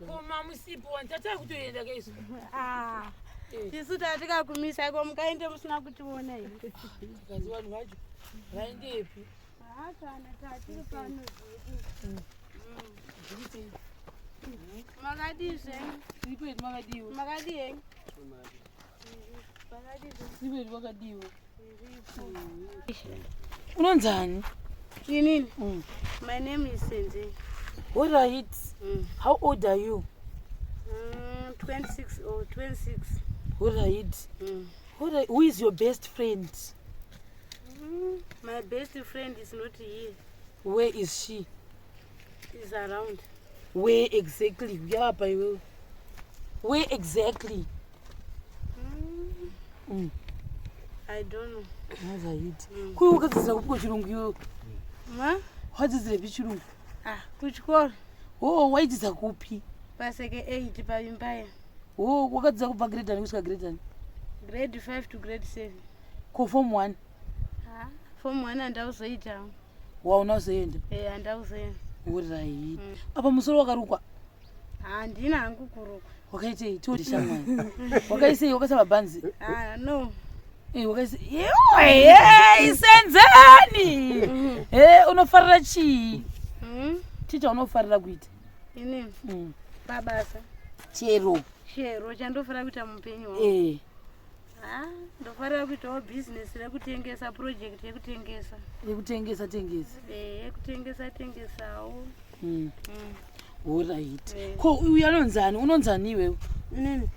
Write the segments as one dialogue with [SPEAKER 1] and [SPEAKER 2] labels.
[SPEAKER 1] Koma musipo wantataka kutoenda kaiso.
[SPEAKER 2] Tisu tatika kumisa kwa mkaende musina kutiona hivi.
[SPEAKER 1] Kazi wanu wacho. Vaendepi?
[SPEAKER 2] Kana tiri pano zidi. Makadise.
[SPEAKER 1] Sipeti makadiwo.
[SPEAKER 2] Makadiye.
[SPEAKER 1] Sipeti makadiwo. Unonzani?
[SPEAKER 2] Nini? My name is Senze.
[SPEAKER 1] What are it? How old are you?
[SPEAKER 2] 26 or 26.
[SPEAKER 1] What are it? Who is your best friend?
[SPEAKER 2] My best friend is not here.
[SPEAKER 1] Where is she?
[SPEAKER 2] She's around.
[SPEAKER 1] Where exactly? Where exactly?
[SPEAKER 2] I don't know.
[SPEAKER 1] What are it? Kuyo wakazisa kupuko chirungu yo. Wadzizire pichirungu?
[SPEAKER 2] Kuchikora.
[SPEAKER 1] Waidzisa kupi?
[SPEAKER 2] Paseke 8 pavimbaya.
[SPEAKER 1] Wakadzisa kubva grade ani kusvika grade ani?
[SPEAKER 2] Grade 5 to grade 7.
[SPEAKER 1] Ko form 1?
[SPEAKER 2] Form 1 andauzoita.
[SPEAKER 1] Unozoenda?
[SPEAKER 2] Andauzoenda.
[SPEAKER 1] Alright. Apa musoro wakarukwa?
[SPEAKER 2] Handina hangu kurukwa.
[SPEAKER 1] Wakaitei? Toti shamwari. Wakaisei? Wakasaba bhanzi?
[SPEAKER 2] No.
[SPEAKER 1] Wakaisei? Senzani! Unofarira chii? Chicha unofarira kuita?
[SPEAKER 2] Ini? Babasa.
[SPEAKER 1] Chero
[SPEAKER 2] chandofarira kuita mupenyu wangu. Ndofarira kuitawo business rekutengesa, project yekutengesa. Yekutengesawo.
[SPEAKER 1] Alright. Ko uyu anonzani? Unonzani iwewe?
[SPEAKER 2] Nini?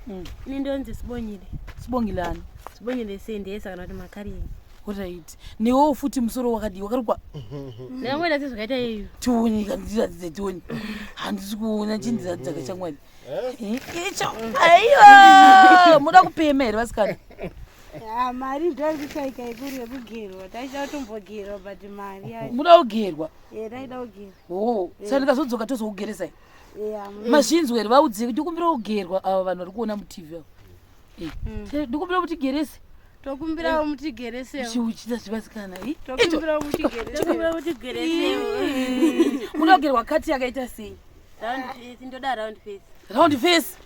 [SPEAKER 2] Ini ndonzi Sibongile.
[SPEAKER 1] Sibongilani?
[SPEAKER 2] Sibongile Sendesa kana kuti Makarini.
[SPEAKER 1] Alright. Newo futi musoro wakadi wakarukwa?
[SPEAKER 2] Ndamwenda sizvakaita iyo.
[SPEAKER 1] Tioni kandiratidze tioni. Handisi kuona chindiratidza kachamwari. Icho. Aiwa! Muda kupema here vasikana?
[SPEAKER 2] Mari ndokushaika ikuru yekugerwa. Taida kutombogerwa but mari yacho.
[SPEAKER 1] Muda kugerwa?
[SPEAKER 2] Taida kugerwa.
[SPEAKER 1] Saka ndikazodzoka tozokugeresa here. Mazvinzwa here vaudziye kuti kumbira kugerwa ava vanhu vari kuona mutv avo. Ndikumbira kuti gerese.
[SPEAKER 2] Tokumbirawo mutigeresewo.
[SPEAKER 1] Chiuchita zvivasikana.
[SPEAKER 2] Tokumbirawo mutigeresewo.
[SPEAKER 1] Muda kugerwa kati yakaita sei?
[SPEAKER 2] Round face, ndoda round face.
[SPEAKER 1] Round face?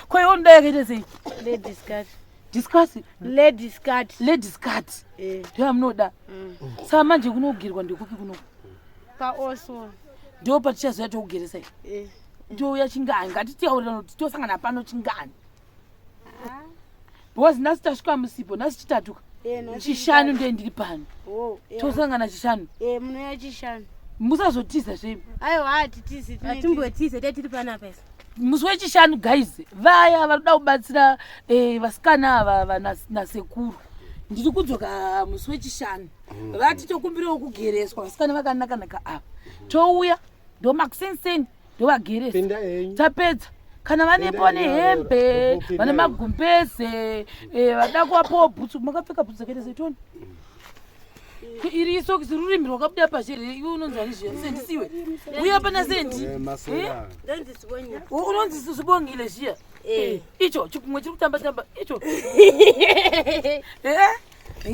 [SPEAKER 1] Kwa hiyo nda yakaita sei?
[SPEAKER 2] Ladies cut.
[SPEAKER 1] Discuss?
[SPEAKER 2] Ladies cut.
[SPEAKER 1] Ladies cut. Ndiyo munoda. Saka manje kunogerwa ndikupi kuno?
[SPEAKER 2] Paoso.
[SPEAKER 1] Ndiyo patichazoya tokugeresa here. Ndiyo yachingani. Ngatitaurira kuti tosangana pano chingani. Because nasi tasvika musipo, nasi chitatuka. Chishanu ndiye ndiri pano. Tosangana chishanu.
[SPEAKER 2] Munoya chishanu.
[SPEAKER 1] Musazotiza zvemi.
[SPEAKER 2] Aiwa atitize. Atimbotize tiri pana pesa.
[SPEAKER 1] Musi wechishanu guys, vaya vanoda kubatsira vasikana ava nasekuru. Ndiri kudzoka musi wechishanu. Vati tokumbirawo kugereswa vasikana vakanaka apa. Touya ndomakusenseni ndovageresa. Tapedza. Kana vanepo nehembe, vane magumbeze, vada kuvapawo bhutsu. Makapfeka bhutsu dzakaita seitoni? Iri isokisi rurimi rwakabuda pazhere. Iwe unonzwani zviya? Sendisiwe. Uya pana sendi. Unonzi Sibongile zviya? Icho chikumwe chiri kutamba icho.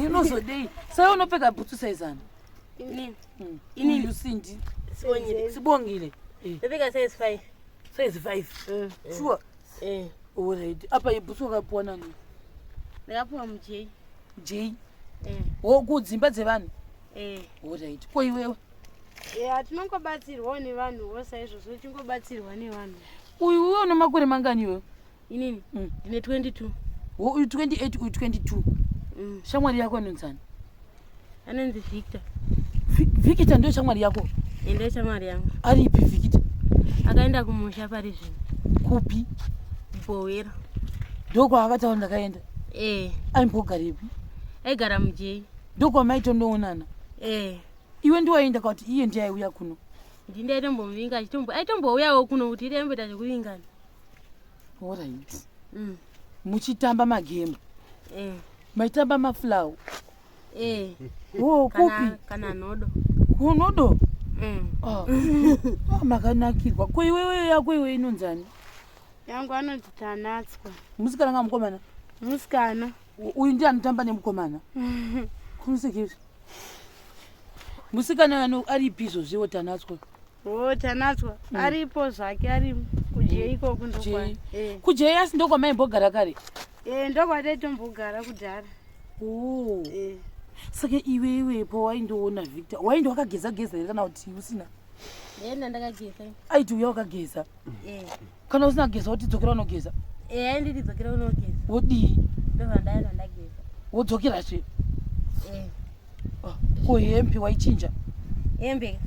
[SPEAKER 1] Unozodei? Sai unopfeka bhutsu saizana? Ini Sindi. Sibongile.
[SPEAKER 2] Ndapfeka size 5.
[SPEAKER 1] Size 5? Sure. Alright. Apa ibhutsu wakapuwa nani?
[SPEAKER 2] Ndakapuwa muJ.
[SPEAKER 1] J? Kudzimba dzevanhu? Alright. Ko iwewe?
[SPEAKER 2] Tinongobatsirwawo nevanhu vosaizvozvo, tingobatsirwa nevanhu.
[SPEAKER 1] Uyu une makore mangani iwewe?
[SPEAKER 2] Inini? Ndine 22.
[SPEAKER 1] Uyu 28, uyu 22. Shamwari yako anonzani?
[SPEAKER 2] Anonzi Victor.
[SPEAKER 1] Victor ndio shamwari yako?
[SPEAKER 2] Ndio shamwari yangu.
[SPEAKER 1] Aripi Victor?
[SPEAKER 2] Akaenda kumusha pari zvino.
[SPEAKER 1] Kupi?
[SPEAKER 2] Bowera.
[SPEAKER 1] Ndoko akataura ndakaenda? Aimbogaripi?
[SPEAKER 2] Aigara muJ.
[SPEAKER 1] Ndoko amaitondoonana? Iwe ndiwaenda kuti iye ndiye aiuya kuno?
[SPEAKER 2] Ndindaitombomvinga aitombouyawo kuno kuti itemboita zvekuvingana.
[SPEAKER 1] Alright. Muchitamba magemu? Maitamba mafulawu? Kupi?
[SPEAKER 2] Kana nodo.
[SPEAKER 1] Kunodo? Makanakirwa. Ko iwewe yako iwe inonzani?
[SPEAKER 2] Yangu anoti Tanatswa.
[SPEAKER 1] Musikana nga mukomana?
[SPEAKER 2] Musikana.
[SPEAKER 1] Uyu ndiye anotamba nemukomana? Kumusikizve? musikana ari piso zviwo tanatswa
[SPEAKER 2] tanatswa aripo zvake ari kujei ikoko ndokwa
[SPEAKER 1] kujei asi ndokwa maimbogara kare
[SPEAKER 2] ndokwa taitombogara kudhara
[SPEAKER 1] saka iwewepo waindoona Victor waindi wakageza here kana kuti usina
[SPEAKER 2] enda ndakageza
[SPEAKER 1] aiti uya wakageza kana usina kugeza wotidzokera unogeza
[SPEAKER 2] nditidzokera unogeza
[SPEAKER 1] wodii
[SPEAKER 2] ndovandaenda ndageza
[SPEAKER 1] wodzokerazve ko hembe waichinja
[SPEAKER 2] hembe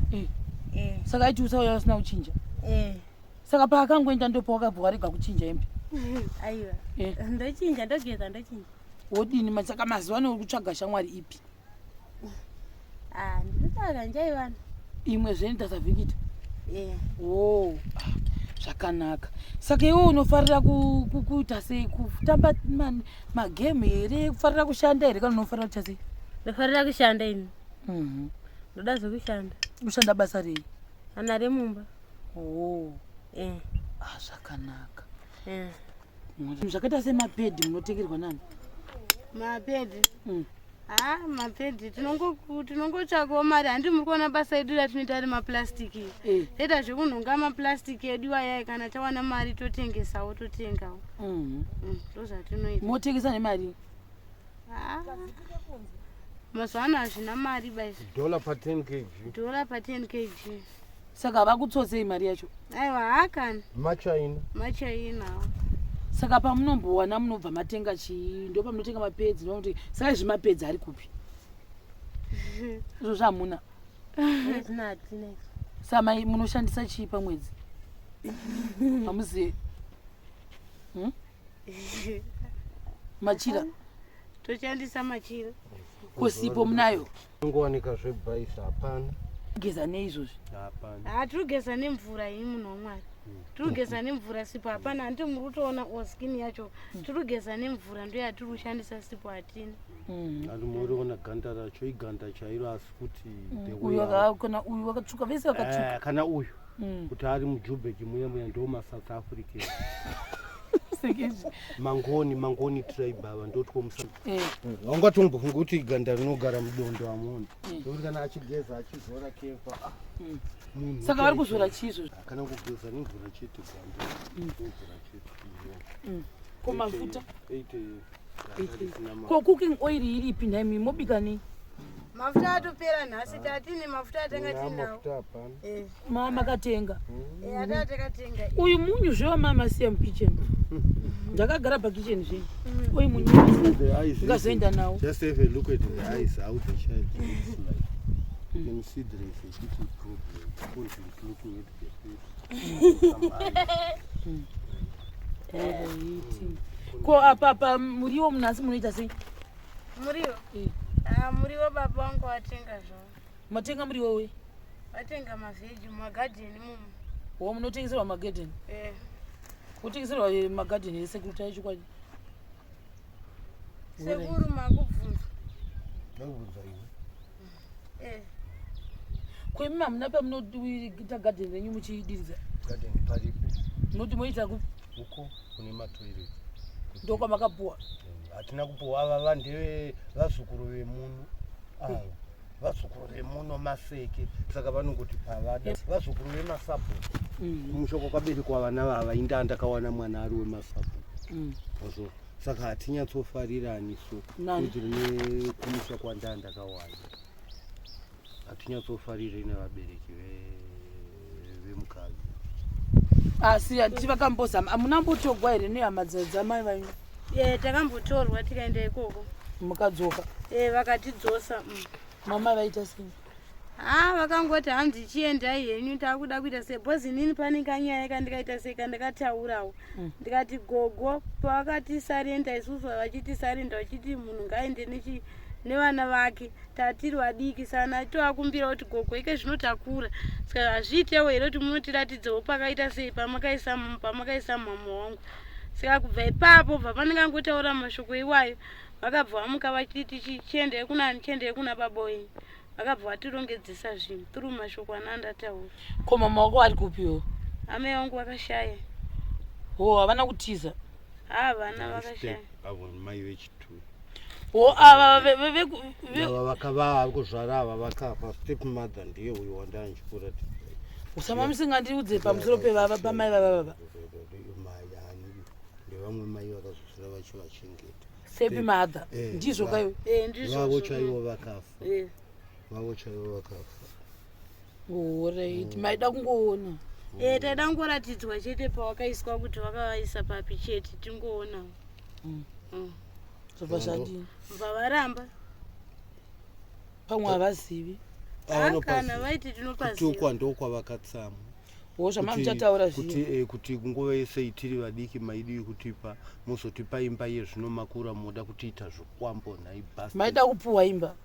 [SPEAKER 1] saka aiti usauya usina kuchinja saka paakangoenda ndopa wakabva warega kuchinja hembe
[SPEAKER 2] aiwa ndochinja ndogeza ndochinja
[SPEAKER 1] wodini saka mazuva ano kutsvaga shamwari ipi
[SPEAKER 2] ndinotsvaga njaivana
[SPEAKER 1] imwe zveni savhikita zvakanaka saka iwe unofarira kuita sei kutamba magame here kufarira kushanda here kana unofarira kuita sei
[SPEAKER 2] ndofarira kushanda ini ndoda zokushanda
[SPEAKER 1] kushanda basa rei
[SPEAKER 2] ana remumba
[SPEAKER 1] zvakanaka zvakaita semapedhi munotengerwa nani
[SPEAKER 2] mapedhi mapedhi tinongotsvakawo mari handi muri kuona basa edu ratinoita ari maplastiki toita zvekunhonga maplastiki edu ayai kana tawana mari totengesawo totengawo ndozvatinoita
[SPEAKER 1] motengesa nemari
[SPEAKER 2] mazuva ano hazvina mari baisi
[SPEAKER 3] $10 pa 10 kg
[SPEAKER 1] saka vakutsotsei mari yacho
[SPEAKER 2] aiwa hakani
[SPEAKER 3] machaina
[SPEAKER 1] saka pamunombowana munobva matenga chii ndo pamunotenga mapedzi nokuti saka zvimapedzi ari kupi izvo zvamuna saka munoshandisa chii pamwedzi hamuzive machira
[SPEAKER 2] toshandisa machira
[SPEAKER 1] kusipo munayo
[SPEAKER 3] ngowanika zvebhaisa hapana
[SPEAKER 1] geza neizvozvi
[SPEAKER 2] tirigeza nemvura ini munhu wamwari tirigeza nemvura sipo hapana handi muri kutoona oskini yacho tirigeza nemvura ndo yatiri kushandisa sipo hatina
[SPEAKER 3] andi muriona ganda racho iganda chairo asi kuti
[SPEAKER 1] kana uyu wakatsvuka vese vakatsvuka
[SPEAKER 3] kana uyu kuti ari mujubeki muya ndo maSouth African mangoni tribe ava ndotwomusa haungatombofunga kuti ganda rinogara mudondo amoni ndokuti kana achigeza achizora kefa
[SPEAKER 1] saka vari kuzora chizvo
[SPEAKER 3] kana kugeza nemvura chete ganda nemvura chete
[SPEAKER 1] ko mafuta ko cooking oil iripi ndaimi mobika nei
[SPEAKER 2] mafuta atopera nhasi tatine mafuta atanga tinawo
[SPEAKER 1] makatenga
[SPEAKER 2] atatakatenga
[SPEAKER 1] uyu munyu zvewa mamasiya mukitchen ndakagara pakichen zve uyu munyu ngazoenda nawo
[SPEAKER 3] just have a look at the eyes how the child looks like you can see there is a little problem because he's looking at the face
[SPEAKER 1] ko apa muriwo munhasi munoita sei
[SPEAKER 2] muriwo muriwo baba wangu watenga zvavo
[SPEAKER 1] matenga muriwo we
[SPEAKER 2] watenga mavheji mumagadheni mumu
[SPEAKER 1] wo munotengeserwa magadheni kutengeserwa magadheni esekuru yacho kwacho
[SPEAKER 2] sekuru makubvunza
[SPEAKER 1] kwemi hamuna pamunoita gadheni renyu muchidiridza munoti moita
[SPEAKER 3] uko kune matoireti
[SPEAKER 1] ndokwa makapuwa
[SPEAKER 3] hatina kupuwa ava vandeve vazukuru vemuno ava vazukuru vemuno maseke saka vanongoti pavada vazukuru vemasabhuku mushoko kaberekwa vana vava inda ndakawana mwana ari wemasabhuku saka hatinyatsofarirani so kuti rine kumusha kwanda ndakawana hatinyatsofarire nevabereki vemukadzi
[SPEAKER 1] asi tivakamboza amunambotogwa here nehama dzamai vanyu
[SPEAKER 2] takambotorwa tikaenda ikoko
[SPEAKER 1] mukadzoka
[SPEAKER 2] vakatidzosa
[SPEAKER 1] mama vaita sei
[SPEAKER 2] vakangoti hanzi chiendai henyu takuda kuita sei bhozi nini pane kanyaya kandikaita sei kandikataurawo ndikati gogo pavakatisarenda isusu vachitisarenda vachiti munhu ngaende nevana vake tatiri vadiki sana tovakumbira kuti gogo ike zvinotakura saka hazviitewo here kuti munotiratidzewo pakaita sei pamakaisa mama wangu saka kubva ipapo bva pandikangotaura mashoko iwayo vakabva vamuka vachiti chiendei kunani chiendei kuna baba wenyu vakabva vatirongedzesa zvinhu tiri mashoko anandataura
[SPEAKER 1] ko mama wako ari kupiwo
[SPEAKER 2] amai vangu vakashaya
[SPEAKER 1] havana kutiza
[SPEAKER 2] havana vakashaya
[SPEAKER 3] avo mai vechitu ava vakavava kuzvara ava vakafa step mother ndiye uyu wandanchikura
[SPEAKER 1] usama musingandiudze pamusoro pevava pamai vavava
[SPEAKER 3] mayani ndevamwe mai vakazosira vachivachengeta
[SPEAKER 1] step mother ndizvo kayo
[SPEAKER 3] vavo chaivo vakafa vavo chaivo vakafa
[SPEAKER 1] right maida kungoona
[SPEAKER 2] taida kungoratidzwa chete pawakaiswa kuti vakavaisa papi chete tingoona
[SPEAKER 1] zvobva zvadini
[SPEAKER 2] bva varamba
[SPEAKER 1] pamwe havazivi
[SPEAKER 2] kana vaiti tinopaziva
[SPEAKER 3] ukwa ndokwavakatsama
[SPEAKER 1] zvama muchataura
[SPEAKER 3] kuti nguva yese itiri vadiki maidi kutipa muzotipa imba yezvino makura moda kutiita zvokwambo nhai basi
[SPEAKER 1] maida kupuhwa imba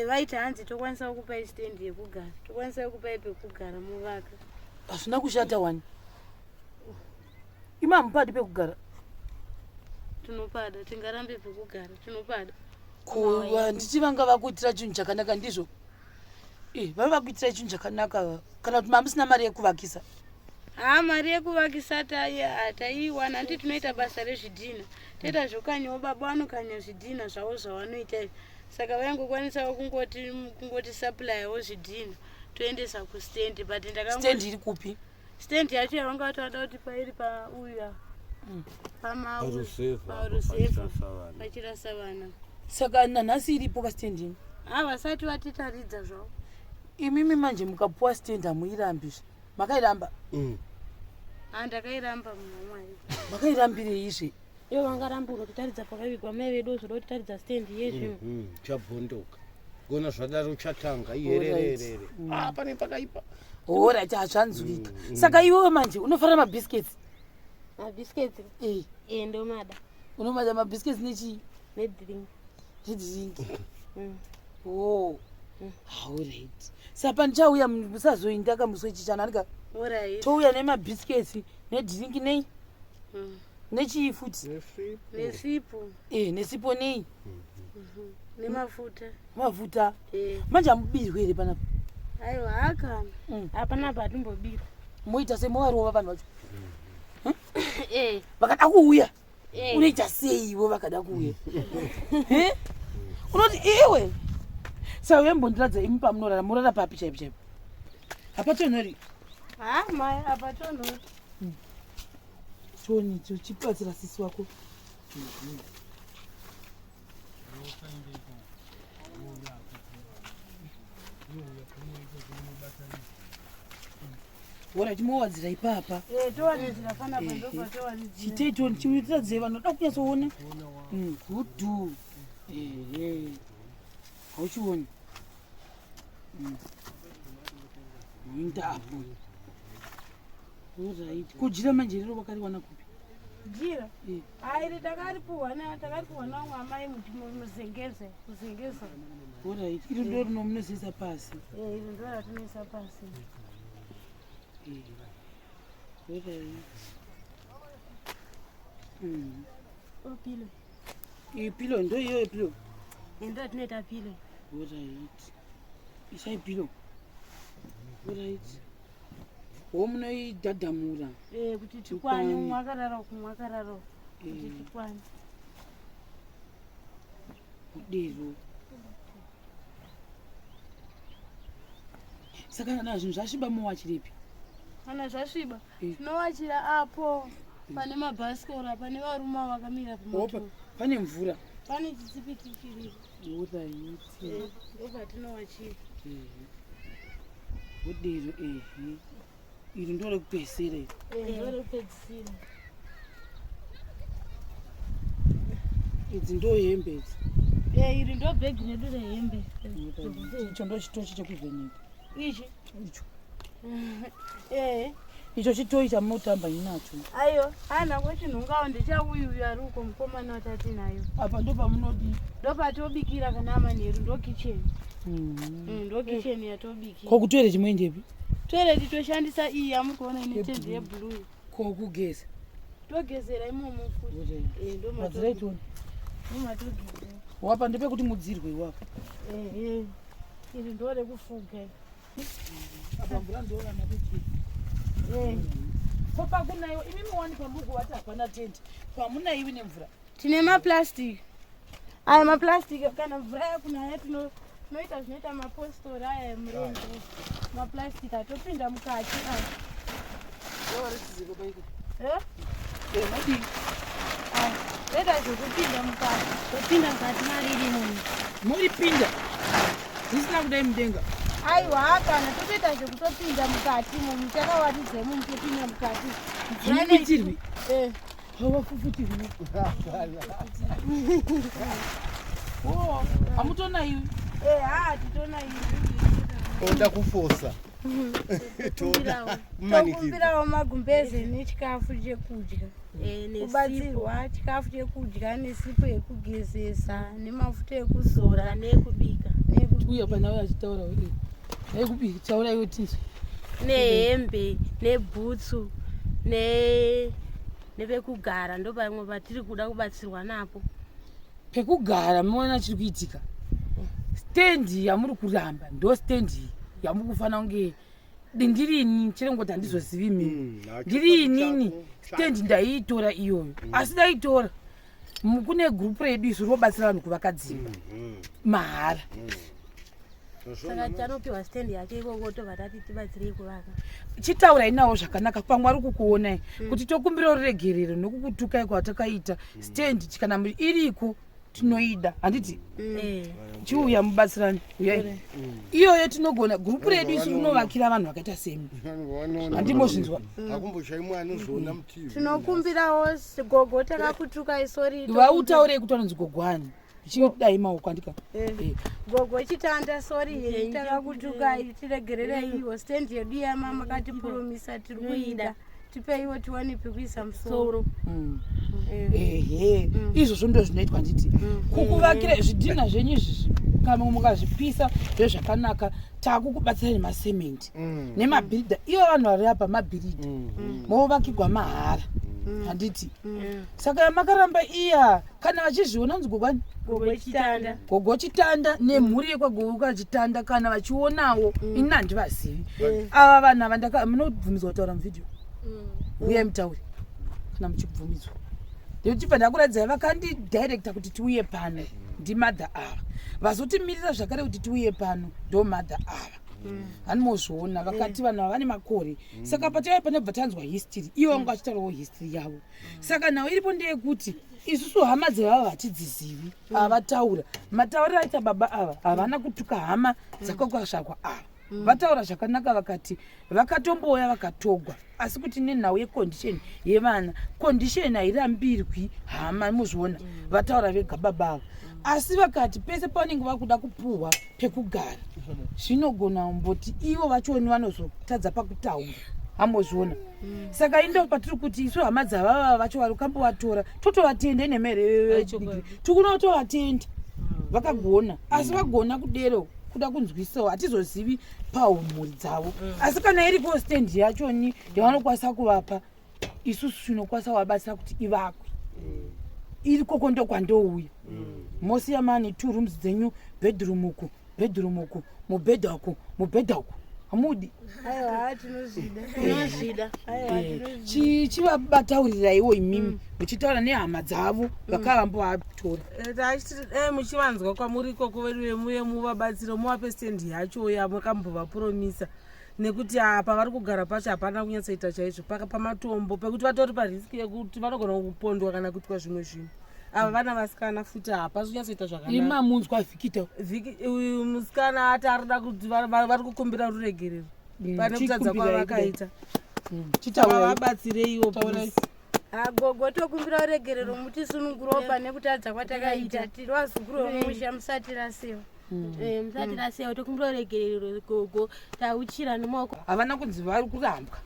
[SPEAKER 2] vaiti hanzi tokwanisa kukupai stendi yekugara tokwanisa kukupai pekugara muvaka
[SPEAKER 1] hazvina kushata wani imamupadi pekugara
[SPEAKER 2] tinopada tingarambe pekugara tinopada
[SPEAKER 1] nditi vanga vakuitira chinhu chakanaka ndizvo vava vakuitira chinhu chakanaka kana kuti mamusina mari yekuvakisa
[SPEAKER 2] mari yekuvakisa hataiwana handi tinoita basa rezvidhina toita zvokanyawo baba vanokanya zvidhina zvavo zvavanoita saka vaingokwanisawo kungoti supplyawo zvidhina toendesa kustendi but
[SPEAKER 1] stendi iri kupi
[SPEAKER 2] stendi yacho yavanga vatoda kuti pairi pauya parusevha vachirasa vana
[SPEAKER 1] saka nanhasi iripo kastendini
[SPEAKER 2] vasati vatitaridza zvavo
[SPEAKER 1] imimi manje mukapuwa stendi hamuirambizve makairamba
[SPEAKER 2] ndakairamba mumamwari
[SPEAKER 1] makairambirei
[SPEAKER 2] ivo vangaramba unotitaridza pakavigwa mai vedu zvoda kutitaridza stendi yezvino
[SPEAKER 3] chabhondoka gona zvadaro uchatanga iherererere pane pakaipa
[SPEAKER 1] orit hazvanzwika saka iwewe manje unofara mabhiskets
[SPEAKER 2] mabhiskets ndomada
[SPEAKER 1] unomada mabhiskets nechii
[SPEAKER 2] nedrink
[SPEAKER 1] alright sapa ndichauya musazoindaka musi wechichanarika touya nemabhiskets nedrink nei nechii futi nesipo nei
[SPEAKER 2] nemafuta
[SPEAKER 1] manje hamubirwe here panapa
[SPEAKER 2] aiwa hakana hapana patimbobira
[SPEAKER 1] moita semowarova vanhu vacho vakada kuuya unoita seivo vakada kuuya unoti iwe sauyembondiradza imi pamunorara murara papi chaipo chaipo hapatonhori
[SPEAKER 2] mai hapatonhori
[SPEAKER 1] choni chibatsira sisi wako ora timowadzira ipapa chiteitoni chimuitiradze vanoda kunyatsoona gudhu hauchioni indapo orit kujira manje rero vakariwana kupi
[SPEAKER 2] jira airi takaripuhwa namwamai muzengeza
[SPEAKER 1] orit iri ndo rinomunoziisa pasi
[SPEAKER 2] iri ndo ratinoisa pasi
[SPEAKER 1] pilo ndo iyoyo pilo
[SPEAKER 2] ndo tinoita pilo
[SPEAKER 1] orit isai pilo orit womunoidhadhamura
[SPEAKER 2] kuti tikwane mwakararo kumwakararo kuti tikwane
[SPEAKER 1] udero saka na zvinhu zvasviba mowachiripi
[SPEAKER 2] kana zvasviba tinowachira apo pane mabhasikora pane varume vakamira pamoto
[SPEAKER 1] pane mvura
[SPEAKER 2] pane chitsipiti chiripo
[SPEAKER 1] orit
[SPEAKER 2] ndopatinowachira
[SPEAKER 1] udero iri ndo rekupedzisira
[SPEAKER 2] ndorekupedzisira
[SPEAKER 1] idzi ndo hembe idzi
[SPEAKER 2] iri ndo bhegi redu rehembe
[SPEAKER 1] icho ndo chitochi chekuvheneka
[SPEAKER 2] ichi
[SPEAKER 1] icho icho chitoi chamunotamba inacho
[SPEAKER 2] aiyo anako chinhungawo ndechauyuyu ari uko mukomana watati nayo
[SPEAKER 1] apa ndo pamunodi
[SPEAKER 2] ndo patobikira kana amanheru ndo kicheni ndo kicheni yatobikira
[SPEAKER 1] kokutoere chimwe ndepi
[SPEAKER 2] toireti toshandisa iyi yamuri kuona ine tende yeblue
[SPEAKER 1] kokugeza
[SPEAKER 2] togezera imomo futi
[SPEAKER 1] ndomatoitoni
[SPEAKER 2] nomatogezera
[SPEAKER 1] wapa ndepekuti mudzirwe iwapo
[SPEAKER 2] iri ndo rekufuga
[SPEAKER 1] apa mvura ndoona kuti ko pakunaiwo imi muwani pamuku wati hapana tende pamunaiwi nemvura
[SPEAKER 2] tine maplastic aya maplastiki kana mvura yakunaya tinoita zvinoita mapostori aya emurenje maplastiki atopinda mukati toita zvekupinda mukati topinda mukati mariri munhu
[SPEAKER 1] muripinda zvisina kudai mudenga
[SPEAKER 2] aiwa kana totoita zvekutopinda mukati munhu takawaridzemo mutopinda mukati
[SPEAKER 1] zvinoitirwi havafufutirwi hamutona iwi
[SPEAKER 2] titona
[SPEAKER 3] oda kufosa
[SPEAKER 2] tokumbirawo magumbeze nechikafu chekudya kubatsirwa chikafu chekudya nesipo yekugezesa nemafuta ekuzora neekubika
[SPEAKER 1] uya panauyo achitaura ekubika taura iwe tinzi
[SPEAKER 2] nehembe nebhutsu nepekugara ndo pamwe patiri kuda kubatsirwa napo
[SPEAKER 1] pekugara muona chiri kuitika stendi yamuri kuramba ndo stendi yamuri kufanira kunge ndirini chirengoti handizozivi mimi ndiri inini stendi ndaiitora iyoyo asi daitora kune gurupu redu isu robatsira vanhu kuvaka dzimba mahara
[SPEAKER 2] saka tanopiwa stendi yake ikoko tobva tati tibatsirei kuvaka
[SPEAKER 1] chitaurai nawo zvakanaka pamwari kukuonai kuti tokumbira ruregerero nokukutukai kwatakaita stendi kana iriko tinoida handiti chiuya mubatsirani uyai iyoyo tinogona gurupu redu isu rinovakira vanhu vakaita semi handimozvinzwa
[SPEAKER 2] tinokumbirawo gogo takakutuka isori
[SPEAKER 1] vautaurei kuti vanonzi gogwani chidai maoko andika
[SPEAKER 2] gogo chitanda sori takakutukai tiregererei iwo stendi yedu yama makatipuromisa tiri kuida tipeiwo tiwane pekuisa musoro
[SPEAKER 1] izvozvo ndo zvinoitwa nditi kukuvakira zvidhina zvenyu izvizvi kana mukazvipisa zvezvakanaka takukubatsira nemasemende nemabhiridha ivo vanhu vari apa mabhiridha movakirwa mahara handiti saka makaramba iya kana vachizviona unzi gogwani gogo chitanda nemhuri yekwagogo chitanda kana vachionawo ini handivazivi ava vanhu ava munobvumidzwa kutaura muvhidhio uyai mutauri kana muchibvumidzwa ndechibva ndakuradzai vakandidirecta kuti tiuye pano ndimadha ava vazotimirira zvakare kuti tiuye pano ndomadha ava hanimozviona vakati vanhu ava vane makore saka patai panobva tanzwa history ivo vanga vachitaurawo history yavo saka nhau iripo ndeyekuti isusu hama dzevava hatidzizivi avataura matauriro aita baba ava havana kutuka hama dzakakwasvakwa ava vataura zvakanaka vakati vakatomboya vakatogwa asi kuti nenhau yekondisheni yevana kondisheni hairambirwi hama muzviona vataura vega baba ava asi vakati pese pavanenge vakuda kupuhwa pekugara zvinogona kumboti ivo vachoni vanozotadza pakutaura hamozviona saka indo patiri kuti isu hama dzavava vacho vari kambovatora totovatende nemhere tikunotovatenda vakagona asi vagona kudero kuda kunzwisawo hatizozivi paumhuri dzavo asi kana iriko stendi yachoni yavanokwanisa kuvapa isusu tinokwanisa kuvabatsira kuti ivakwe iri koko ndokwandouya mosiya mane 2 rooms dzenyu bedroom uku mubhedha uku hamudi chivabatauririraiwo imimi muchitaura nehama dzavo vakavambovatora
[SPEAKER 4] muchivanzwa kwamuri ikoko veduvemuye muvabatsiro muvape stendi yacho yamakambovapuromisa nekuti apa vari kugara pacho hapana kunyatsoita chaizvo pamatombo pekuti vatori pariski yekuti vanogona kupondwa kana kuitwa zvimwe zvinhu ava vana vasikana futi hapasi kunyatsoita zvakanaka
[SPEAKER 1] imamunzwa vhikita
[SPEAKER 4] musikana ati arida kuti vari kukumbira ruregerero pane kutadza kwavakaita vabatsireiwo
[SPEAKER 2] gogo tokumbira uregerero mutisunungurewo pane kutadza kwatakaita tiri vazukuru vemusha musati rasewa musati rasewa tokumbira uregerero gogo tauchira nemaoko
[SPEAKER 1] havana kunzi vari kurambwa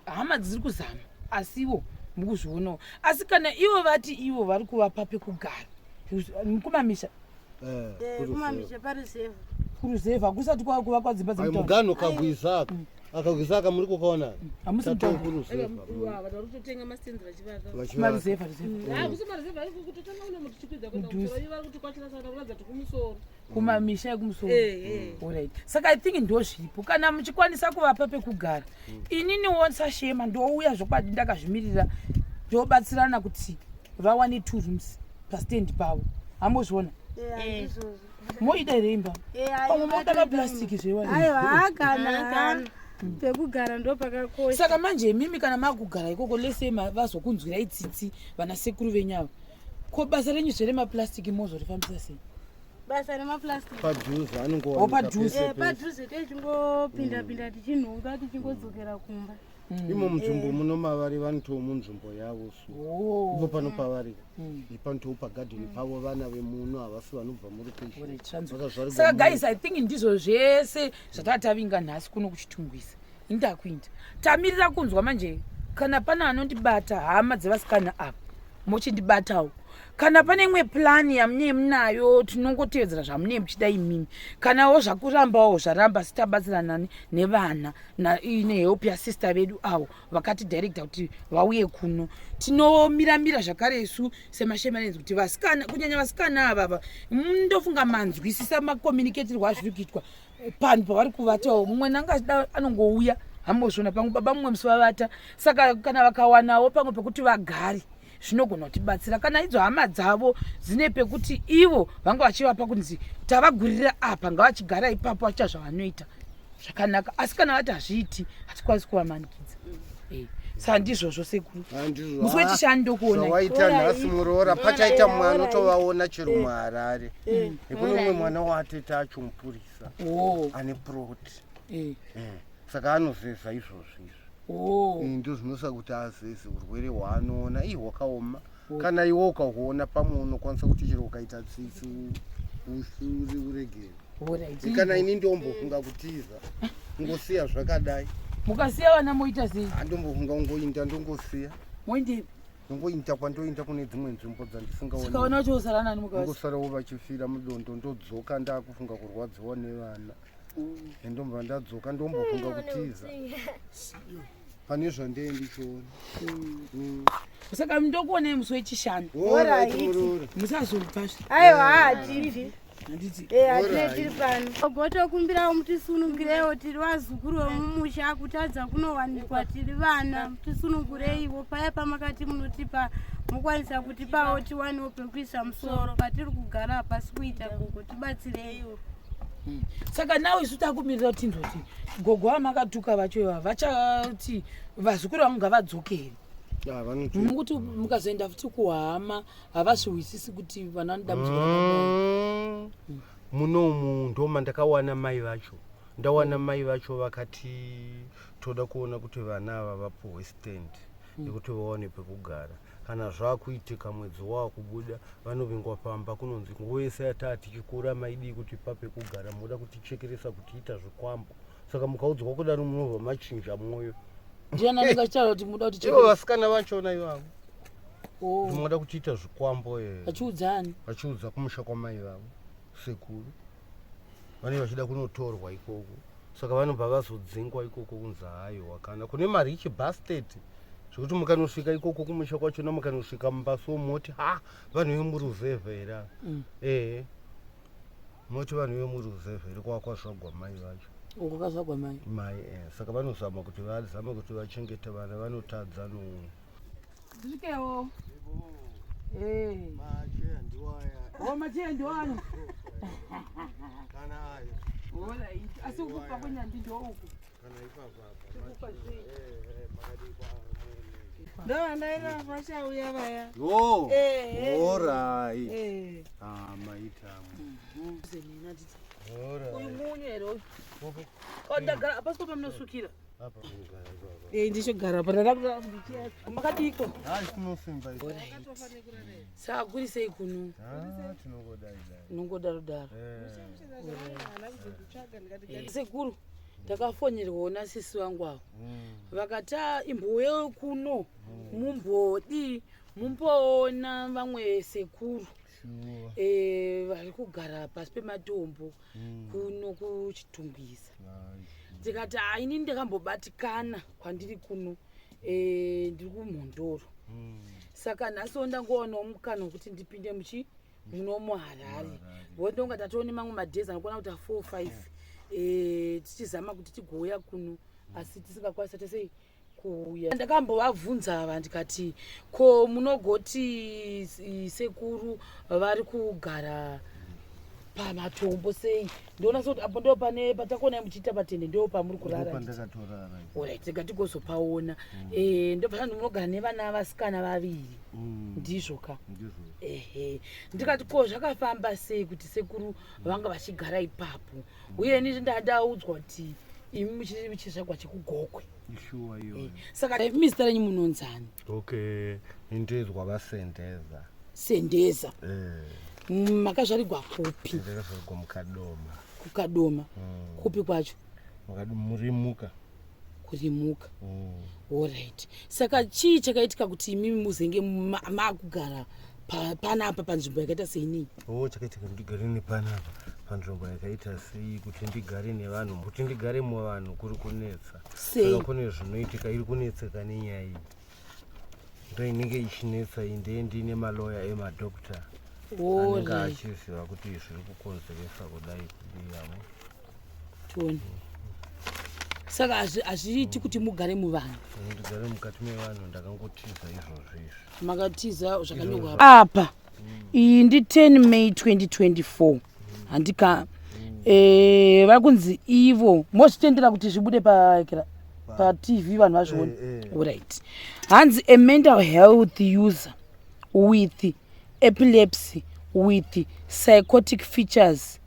[SPEAKER 1] hama dziri kuzama asiwo mukuzvionawo asi kana ivo vati ivo vari kuvapa pekugara kumamisha
[SPEAKER 2] kumamisha pariseva
[SPEAKER 1] kuruzevha hakusati kwava kuvakwa dzimba
[SPEAKER 3] mugano kagwisaka akagwisaka muri kukaona
[SPEAKER 1] hamusi
[SPEAKER 4] varikutotenga mastendi vachivaka
[SPEAKER 1] kumamisha ekumusoro right saka I think ndo zvipo kana muchikwanisa kuvapa pekugara ininiwo sashema ndouya zvokwadi ndakazvimirira ndobatsirana kuti vawane 2 rooms pastendi pavo hambozviona
[SPEAKER 2] izvozvo
[SPEAKER 1] moida here imba pamwe moda maplastiki zvewai
[SPEAKER 2] aiwa haagana pekugara ndo pakakosha
[SPEAKER 1] saka manje mimi kana makugara ikoko lese vazokunzwirai tsitsi vana sekuru venyava ko basa renyu zveremaplastiki mozorifambisa sei
[SPEAKER 2] basa remaplastiki
[SPEAKER 3] padhuze
[SPEAKER 2] padhuze tichingopinda tichinhunga tichingodzokera kumba
[SPEAKER 3] imo munzvimbo muno mavari vanotowo munzvimbo yavo so ipo pano pavari ipanotowo pagadheni pavo vana vemuno havasi vanobva
[SPEAKER 1] saka guys I think ndizvo zvese zvatatavinga nhasi kuno kuchitungwisa indakuinda tamirira kunzwa manje kana pana anondibata hama dzevasikana apa mochindibatawo kana pane imwe plani yamunee munayo tinongotevedzera zvamunee muchida imimi kanawo zvakurambawo zvaramba sitabatsirana nevana nehelp yasister vedu avo vakati director kuti vauye kuno tinomiramira zvakare isu semashemanenzi kuti vasikana kunyanya vasikana avava mundofunga manzwisisa makomuniketirwa azviri kuitwa panhu pavari kuvatawo mumwe nangada anongouya hambozviona pamwe baba mumwe musi vavata saka kana vakawanawo pamwe pekuti vagare zvinogona kutibatsira kana idzo hama dzavo dzine pekuti ivo vanga vachivapa kunzi tavagurira apa ngavachigara ipapo vachiita zvavanoita zvakanaka asi kana vati hazviiti hatikwanisi kuvamanikidza saka ndizvozvo sekuru musi wechishani
[SPEAKER 3] ndokuonawaita nhasi muroora pachaita mwana otovaona chero muharare nekune umwe mwana waatete achomupurisa ane proti saka anozeza izvozvo ndo zvinosa kuti azeze urwere hwaanoona hwakaoma kana iwo ukahuona pamwe unokwanisa kuti chero ukaita tsitsi uregere kana ini ndombofunga kutiza ngosiya zvakadai
[SPEAKER 1] mukasiya vana moita sei
[SPEAKER 3] andombofunga ungoinda ndongosiya
[SPEAKER 1] moinde
[SPEAKER 3] ndongoinda kwandoinda kune dzimwe nzvimbo
[SPEAKER 1] dzandisingaona uchosara nani
[SPEAKER 3] mukasarawo vachifira mudondo ndodzoka ndakufunga kurwadziwa nevana endomba ndadzoka ndombofunga kutiza pane zvandeendichiona
[SPEAKER 1] saka ndokuonei musi wechishanu musazobvazve
[SPEAKER 2] aiwa hativi hatinee tiri pano gotokumbirawo mutisunungirewo tiri vazukuru vemumusha kutadza kunowanikwa tiri vana mutisunungureiwo paya pamakati munotipa mukwanisa kutipawo tiwanewo pekuisa musoro patiri kugara pasi kuita gogo tibatsireiwo
[SPEAKER 1] saka nawe isu takumirira kuti ndoti gogo vamakatuka vachoiva vachati vazukuru vangu ngavadzokeri mukuti mukazoenda futi kuhama havazviwisisi kuti vana vanodambudzika
[SPEAKER 3] munomu ndoma ndakawana mai vacho ndawana mai vacho vakati toda kuona kuti vana ava vapuhwe stand nekuti vaone pekugara kana zvakuitika mwedzi wavo kubuda vanovingwa pamba kunonzi nguva yese yatati tichikura maidi kuti papekugara muda kutichekeresa kutiita zvikwambo saka mukaudzwa kudaro munobva machinja mwoyo
[SPEAKER 1] ndianandingachitaura kuti muda kuti
[SPEAKER 3] ivo vasikana vachona ivavo muda kutiita zvikwambo
[SPEAKER 1] vachiudzani
[SPEAKER 3] vachiudza kumusha kwamai vavo sekuru vanenge vachida kunotorwa ikoko saka vanobva vazodzingwa ikoko kunzi haiwa kana kune marichi bastard zvekuti mukanosvika ikoko kumusha kwachona mukanosvika mumbaso moti vanhu vemuruzevha here moti vanhu vemuruzevha here kwakwazvagwa mai vacho
[SPEAKER 1] kwakazvagwa
[SPEAKER 3] mai saka vanozama kuti vachengete vana vanotadza
[SPEAKER 1] ndisvikewo macheya ndiwaya asi ukupa kwenyanzi ndouku
[SPEAKER 2] ndovandaira vachauya vaya
[SPEAKER 3] orai maitamu
[SPEAKER 1] umunyu here uyu ndagara apasi kopa munosukira ndichogara makadiko saka kuri sei kuno unongodarodaro sekuru ndakafonyerwawo nasisi wangu avo vakati imbouye kuno mumbodi mumboona vamwe sekuru vari kugara pasi pematombo kuno kuchitungwisa ndikati ini ndikambobatikana kwandiri kuno ndiri kumhondoro saka nhasiwo ndangoonawo mukana wekuti ndipinde muno muharare ndonga tatoone mamwe madhezi anokuona kuti 4-5 tichizama kuti tigouya kuno asi tisingakwanisa tesei kuuya. Ndakambovabvunza ava ndikati ko munogoti sekuru vari kugara pamatombo sei ndiona soti apo ndo pane patakona muchiita patende ndo pamuri kurara
[SPEAKER 3] pandakatorara
[SPEAKER 1] alright tikatigozopaona ndo pano munogara nevana vasikana vaviri ndizvo ka ndikati ko zvakafamba sei kuti sekuru vanga vachigara ipapo uye ni ndaudzwa kuti imi muchiri chizvagwa chekugokwe
[SPEAKER 3] ishuwa iyo
[SPEAKER 1] saka mr renyu munonzani
[SPEAKER 3] okay ndezwa vasendeza
[SPEAKER 1] sendeza makazvarigwa kupi
[SPEAKER 3] ndakazvarigwa mukadoma
[SPEAKER 1] kukadoma kupi kwacho
[SPEAKER 3] murimuka
[SPEAKER 1] kurimuka alright saka chii chakaitika kuti imimi muzenge makugara panapa panzvimbo yakaita seinii
[SPEAKER 3] chakaitika ndigare nepanapa panzvimbo yakaita sei kuti ndigare nevanhu kuti ndigare muvanhu kuri kunetsa saka kune zvinoitika iri kunetseka nenyaya iyi ndo inenge ichinetsa inde ndine maloya emadokta anenge achiziva kuti zviri kukonzeresa kudai kudiyamo
[SPEAKER 1] toni saka hazviiti kuti mugare muvanhu
[SPEAKER 3] ndigare mukati mevanhu ndakangotiza izvozvo
[SPEAKER 1] makatiza zvakanyorwa apa iyi ndi 10 May 2024 handika vari kunzi ivo mozvitendera kuti zvibude patv vanhu vazviona right hanzi a mental health user with epilepsy with psychotic features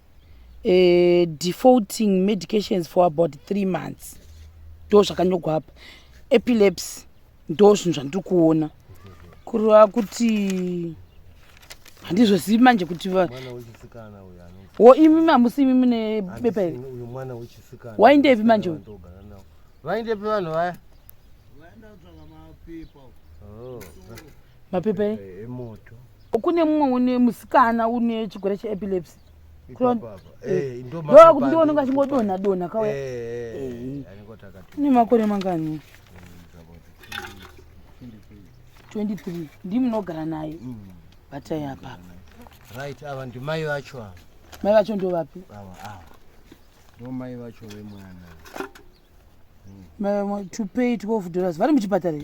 [SPEAKER 1] defaulting medications for about 3 months ndo zvakanyorwa apa epilepsy ndo zvinhu zvandiri kuona kureva kuti handizvozivi manje kuti imi hamusi imi mune bepa here waindepi manje
[SPEAKER 3] vaindepi vanhu vaya
[SPEAKER 1] mapepa
[SPEAKER 3] emoto
[SPEAKER 1] kune mumwe une musikana une chigwere cheepilepsy ndokuti ndiononga achingodonha donha kauya ne makore mangani 23 ndi munogara naye batai apapa
[SPEAKER 3] right ava ndi mai vacho ava
[SPEAKER 1] mai vacho ndo vapi
[SPEAKER 3] ava ndo mai vacho vemwana
[SPEAKER 1] to pay $12 vari muchipatara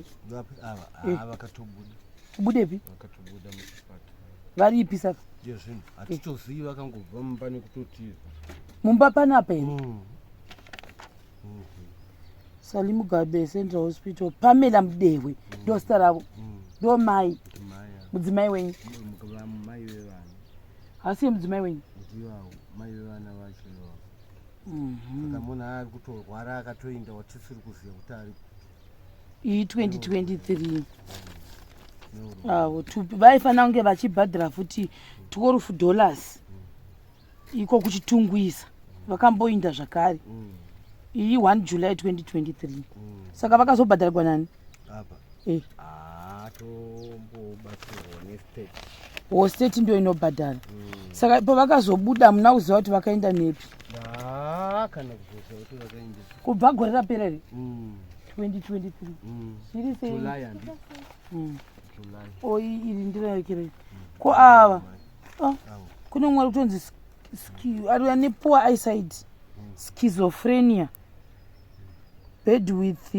[SPEAKER 3] ava vakatobuda
[SPEAKER 1] budepi
[SPEAKER 3] vakatobuda muchipatara
[SPEAKER 1] vari ipi saka
[SPEAKER 3] zvinhu hatitozivi vakangobva mumba nekutotiza
[SPEAKER 1] mumba panapa here Sali Mugabe Central Hospital Pamela Mdewe ndo sita ravo ndo mai mudzimai wenyu
[SPEAKER 3] mai vevana
[SPEAKER 1] hasi mudzimai wenyu
[SPEAKER 3] mai vevana vacho saka munhu ari kutorwara akatoenda watisiri kuziva kuti ari
[SPEAKER 1] iyi 2023 avo vaifanira kunge vachibhadhira futi $12 iko kuchitungwisa vakamboinda zvakare iyi 1 July 2023 saka vakazobhadharwa nani
[SPEAKER 3] apa tombobatsirwa nestate
[SPEAKER 1] state ndio inobhadhara saka pavakazobuda muna kuziva kuti vakaenda nepi
[SPEAKER 3] kana kuzoziva kuti vakaenda
[SPEAKER 1] kubva gore rapera here 2023 zviri sei iri ndiraekere ko ava kune mumwe ari kutonzi ari ane poor eyesight schizophrenia bed with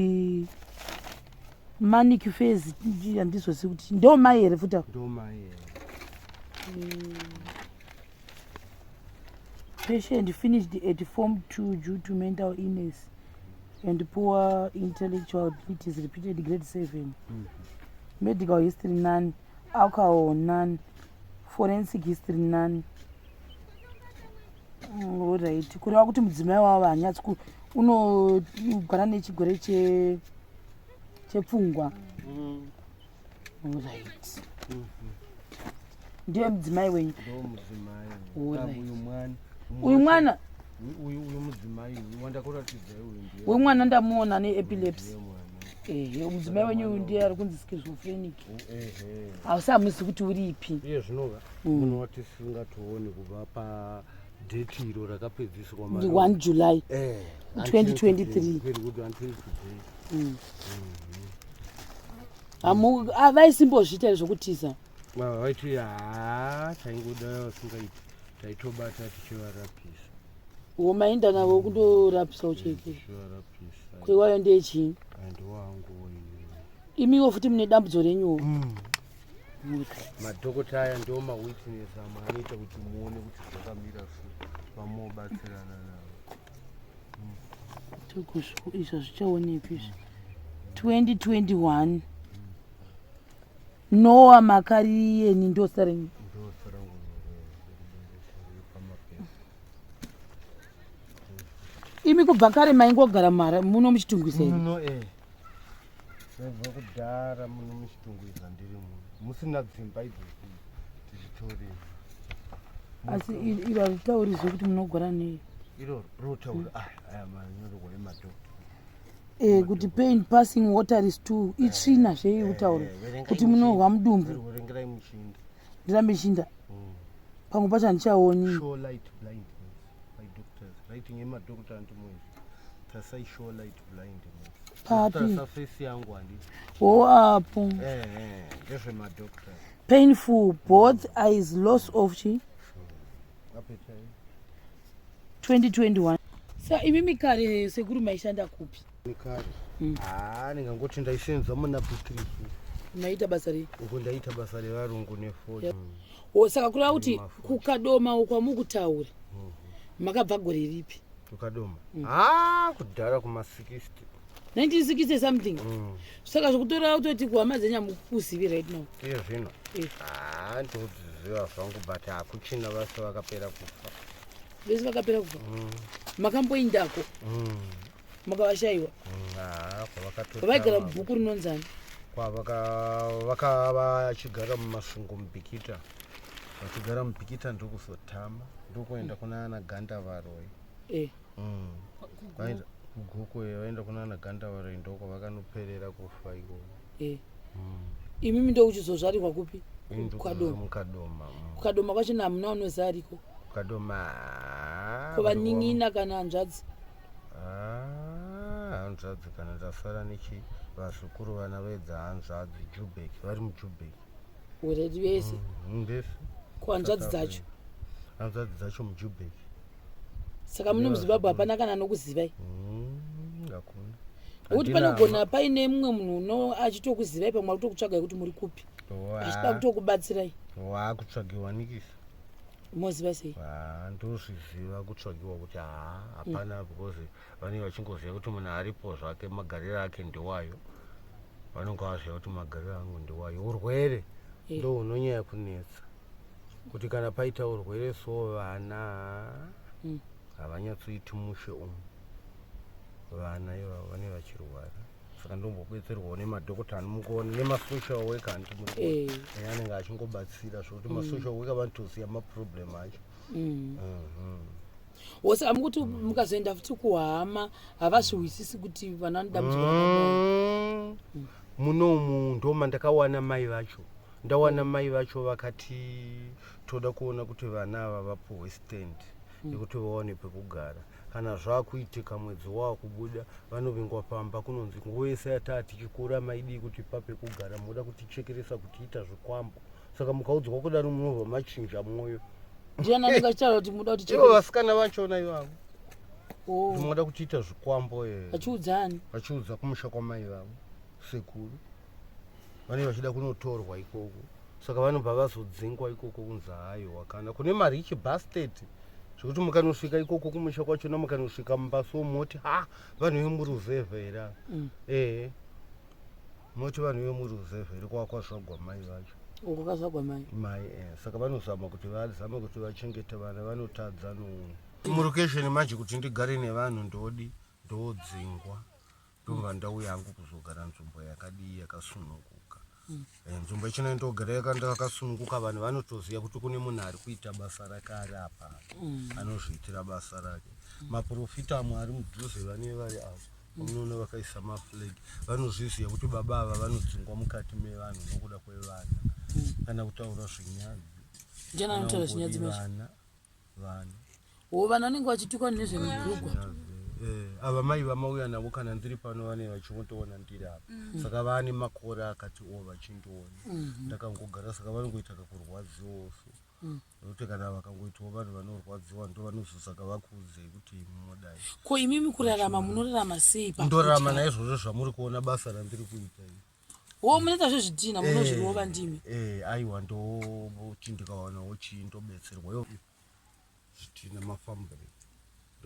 [SPEAKER 1] manic phase handizozivi kuti ndo mai here futa
[SPEAKER 3] ndo mai here
[SPEAKER 1] patient finished at form 2 due to mental illness and poor intellectual abilities repeated grade 7 medical history none alcohol none forensic history none alright kureva kuti mudzimai wavo hanyatsi unogara nechigwere chepfungwa alright ndiye mudzimai wenyu uyu mwana
[SPEAKER 3] uyu mudzimai wandakuratidza
[SPEAKER 1] uyu mwana ndamuona neepilepsy mudzimai wenyu ndiye ari kunzi schizophrenic hausi hamuzi kuti uri ipi
[SPEAKER 3] iye zvinova munhu watisingatooni kubva padheti iro rakapedziswa
[SPEAKER 1] 1 July 2023 vaisimbozviita zvokutiza
[SPEAKER 3] vaiti taingoda vasingaiti taitobata tichivarapisa
[SPEAKER 1] womaenda navo kundorapisa ucheke kwewayo ndechii
[SPEAKER 3] ndowangu
[SPEAKER 1] imiwo futi mune dambudzo renyuwo
[SPEAKER 3] madhokota aya ndo mawitness amwe anoita kuti muone kuti zvakamira sei pamunobatsirana navo.
[SPEAKER 1] Izvo zvichaonekwa izvi 2021 Noah Makariyeni ndosa renyu. Imi kubva kare maingogara muno muchitungwiza here?
[SPEAKER 3] Muno ndabva kudhara muno muchitungwiza ndiri muno musina dzimba idzozi tizvitorei.
[SPEAKER 1] Asi iro haritauri zvokuti munogara nei?
[SPEAKER 3] Iro rotaura aya manyorwa emadhokta
[SPEAKER 1] kuti pain passing water is too itsvina zvei utaura kuti munohwa mudumbu.
[SPEAKER 3] verengerai muchinda
[SPEAKER 1] Ndirambe chinda pamwe pacho handichaoni.
[SPEAKER 3] show light blindness by doctors writing emadhokta antimwezi tasai show light blindness
[SPEAKER 1] Papi
[SPEAKER 3] face yangu handi
[SPEAKER 1] apo
[SPEAKER 3] ndezvemadhokta
[SPEAKER 1] painful both eyes loss of chi
[SPEAKER 3] apetai
[SPEAKER 1] 2021. Sa imimi kare sekuru maishanda kupi?
[SPEAKER 3] nikari ndingangoti ndaisenza muna Picrifu
[SPEAKER 1] Maita basa rei?
[SPEAKER 3] uko ndaita basa revarungu nefodi.
[SPEAKER 1] Saka kureva kuti kukadoma uko mukutaura makabva gore ripi?
[SPEAKER 3] Kukadoma kudhara kuma60
[SPEAKER 1] 1960 something. Saka zvokutoreva kutoti kuhama dzenya mukuzivi right now?
[SPEAKER 3] Iye zvino ndodziziva zvangu but hakuchina vase vakapera kufa.
[SPEAKER 1] Vese vakapera kufa? Makamboindako? Makavashayiwa? Vaigara mubhuku rinonzani?
[SPEAKER 3] Vachigara mumasungo mubhikita, vachigara mubhikita ndokuzotama ndokuenda kuna ana Gandavaroi. Kuguku vaenda kuna ana Gandavaroi ndoko vakanoperera kufa iko.
[SPEAKER 1] Imimi ndokuchizozvarirwa kupi?
[SPEAKER 3] Mukadoma.
[SPEAKER 1] Kukadoma kwacho hamuna unoziva ariko?
[SPEAKER 3] Kukadoma
[SPEAKER 1] kovanin'ina kana hanzvadzi?
[SPEAKER 3] Hanzvadzi kana ndasara nechi vazukuru vana vedza hanzvadzi Joburg vari muJoburg.
[SPEAKER 1] Uredi vese?
[SPEAKER 3] Vese.
[SPEAKER 1] Kuhanzvadzi dzacho?
[SPEAKER 3] Hanzvadzi dzacho muJoburg.
[SPEAKER 1] Saka muno muZimbabwe hapana kana anokuzivai?
[SPEAKER 3] Hakuna.
[SPEAKER 1] Nokuti panogona paine mumwe munhu achitokuzivai pamwe akutokutsvagai kuti muri kupi achida kutokubatsirai.
[SPEAKER 3] Waakutsvagiwa nikisa
[SPEAKER 1] moziva sei?
[SPEAKER 3] Ndozviziva kutsvagiwa kuti hapana because vanenge vachingoziva kuti munhu aripo zvake magariro ake ndewayo, vanonge vaziva kuti magariro angu ndewayo. Urwere ndo hunonyanya kunetsa kuti kana paita urwere so vana havanyatsoiti mushe umu, vana ivavo vanenge vachirwara. Saka ndombobetserwawo nemadhokota anomukuona nemasocial worker anenge achingobatsira zvokuti masocial worker vanotoziva maproblem acho.
[SPEAKER 1] Saka mukuti mukazoenda futi kuhama havazviwisisi kuti vana vanodambudzika?
[SPEAKER 3] Munomu ndoma ndakawana mai vacho, ndawana mai vacho vakati toda kuona kuti vana ava vapuhwe stand yekuti vaone pekugara. Kana zvakuitika mwedzi wavo kubuda vanovingwa pamba kunonzi nguva yese yatati tichikura maidi kuti papekugara muda kutichekeresa kutiita zvikwambo. Saka mukaudzwa kudaro munobva machinja mwoyo.
[SPEAKER 1] Ndiani anenge achitaura kuti muda kuti
[SPEAKER 3] ivo vasikana vachona ivavo munoda kutiita zvikwambo.
[SPEAKER 1] Vachiudzani?
[SPEAKER 3] Vachiudza kumusha kwamai vavo sekuru vanenge vachida kunotorwa ikoko. Saka vanobva vazodzingwa ikoko kunzi haiwa kana kune marichi bastard zvokuti mukanosvika ikoko kumusha kwachona mukanosvika mumbaso moti vanhu vemuruzevha here moti vanhu vemuruzevha here kwakwazvagwa mai vacho
[SPEAKER 1] kwakazvagwa mai.
[SPEAKER 3] Saka vanozama kuti vazame kuti vachengete vana vanotadza murokesheni manje kuti ndigare nevanhu ndodzingwa ndobva ndau yangu kuzogara nzvimbo yakadii yakasununguka. Nzvimbo ichina ndogara yakasununguka vanhu vanotoziva kuti kune munhu ari kuita basa rake ari apa anozviitira basa rake. Maprofita amwe ari mudhuze vane vari avo unoona vakaisa maflag vanozviziva kuti baba ava vanodzingwa mukati mevanhu nokuda kwevana kana kutaura zvinyadzi.
[SPEAKER 1] Ndiani anotaura zvinyadzi macho?
[SPEAKER 3] Vana
[SPEAKER 1] vana vanenge vachitukwa nezvemigugwa.
[SPEAKER 3] Ava mai vamauya navo kana ndiri pano vanenge vachimotoona ndiri apa. Saka vane makore akati vachindoona ndakangogara. Saka vanongoita kakurwadziwawo nokuti kana vakangoitawo vanhu vanorwadziwa ndo vanozosaka vakuudzei kuti munodai.
[SPEAKER 1] Ko imimi kurarama munorarama sei?
[SPEAKER 3] Ndorarama naizvozvo zvamuri kuona basa randiri kuita
[SPEAKER 1] wo munoita zvezvidhina munozvirova ndimi
[SPEAKER 3] aiwa ndoti ndikaonawo chii ndobetserwa zvidhina mafambure